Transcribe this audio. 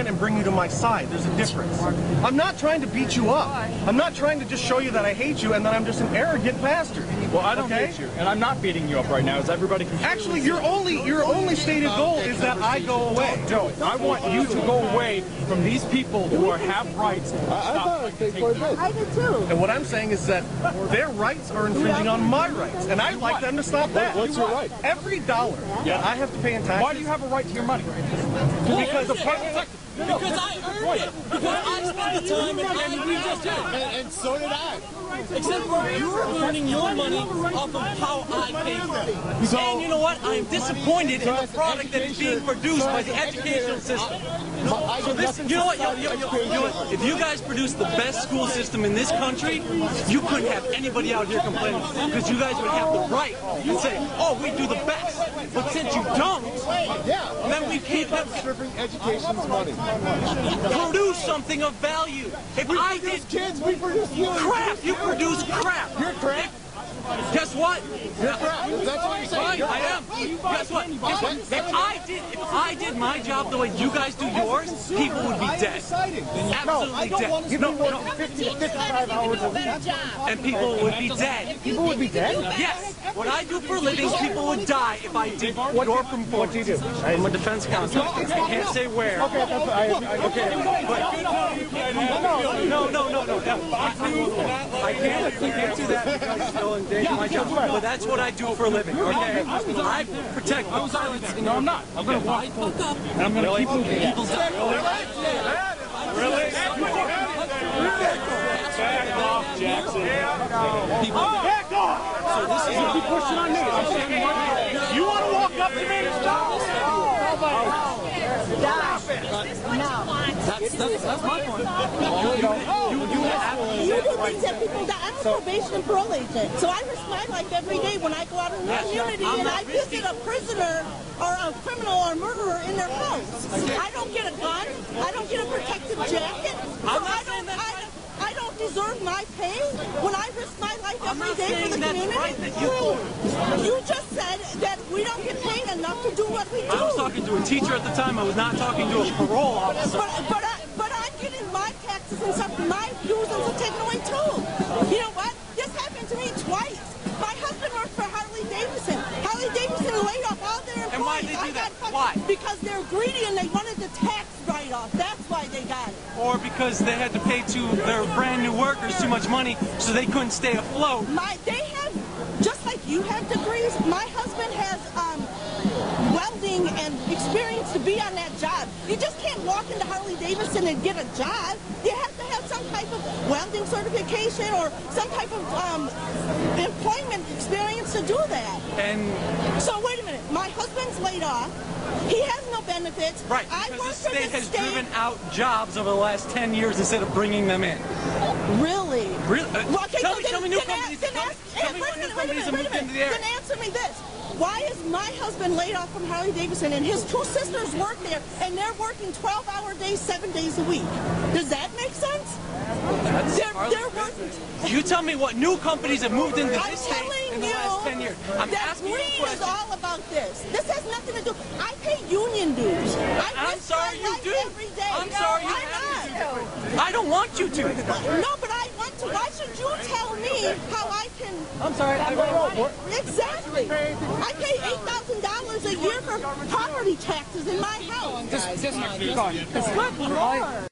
and bring you to my side. There's a difference. I'm not trying to beat you up. I'm not trying to just show you that I hate you and that I'm just an arrogant bastard. Well, I don't hate you, and I'm not beating you up right now, as everybody can. Actually, your only stated goal is that I go away. No, I want you to go away from these people who have rights. I did too. And what I'm saying is that their rights are infringing on my rights, and I'd like them to stop that. What's your right? Every dollar that I have to pay in taxes. Why do you have a right to your money? Because the Because I earned it. Because I spent the time and we just did. And so did I. Except for you're earning your money off of how I pay for it. And you know what? I am disappointed in the product that is being produced by the educational system. So this, you know what? If you guys produce the best school system in this country, you couldn't have anybody out here complaining because you guys would have the right to say, "Oh, we do the best." But since you don't, then we can't stripping education's money. produce something of value. If I did Kids, we produce crap, you produce crap. You're crap. Guess what? You're crap. That's what you're saying. Fine, I am. Guess what? If I did my job the way you guys do yours, people would be dead. Absolutely dead. No. 55 hours a week. And people would be dead. People would be dead? Yes. What I do for a living, people would die if I did your performance. What do you do? I'm a defense counsel. I can't say where. Okay, that's what I can't do that because it's still in danger of my job. But that's what I do for a living, okay? I protect the silence. No, I'm not. I'm going to walk up and I'm going to keep moving. People die. Really? Back off, Jackson. Back off! So this is You keep pushing on me. You want to walk up to me and stop? That's my point. You do things that people die. I'm a probation and parole agent, so I risk my life every day when I go out in the community and I visit a prisoner or a criminal or a murderer in their house. I don't get a gun. I don't get a protective jacket. So I don't deserve my pay when I risk my life every day for the community. You just said that we don't get paid enough to do what we do. I was talking to a teacher at the time. I was not talking to a parole officer. But I'm getting my taxes and stuff, my dues and stuff taken away too. You know what? This happened to me twice. My husband worked for Harley Davidson. Harley Davidson laid off all their employees. And why did they do that? Why? Because they're greedy and they wanted the tax write-off. That's why they got it. Or because they had to pay to their brand new workers too much money, so they couldn't stay afloat. They have, just like you have degrees, my husband has welding and experience to be on that job. You just can't walk into Harley Davidson and get a job. You have to have some type of welding certification or some type of employment experience to do that. And so wait a minute, my husband's laid off. He has no benefits. Right, because the state has driven out jobs over the last 10 years instead of bringing them in. Really? Really? Well, okay, tell me new companies. Tell me what new companies have moved into the area. Then answer me this. Why is my husband laid off from Harley Davidson and his two sisters work there and they're working 12-hour days, 7 days a week? Does that make sense? They're working. You tell me what new companies have moved into this state in the last 10 years. I'm asking you a Green question. is all about this. This has nothing to do. I pay union dues. I'm sorry you do. Every day. I'm sorry you have to. I don't want you to. No, but I want to. Why should you tell me how I can? I'm sorry. Exactly. I pay $8,000 a year for property taxes in my house. Just keep going.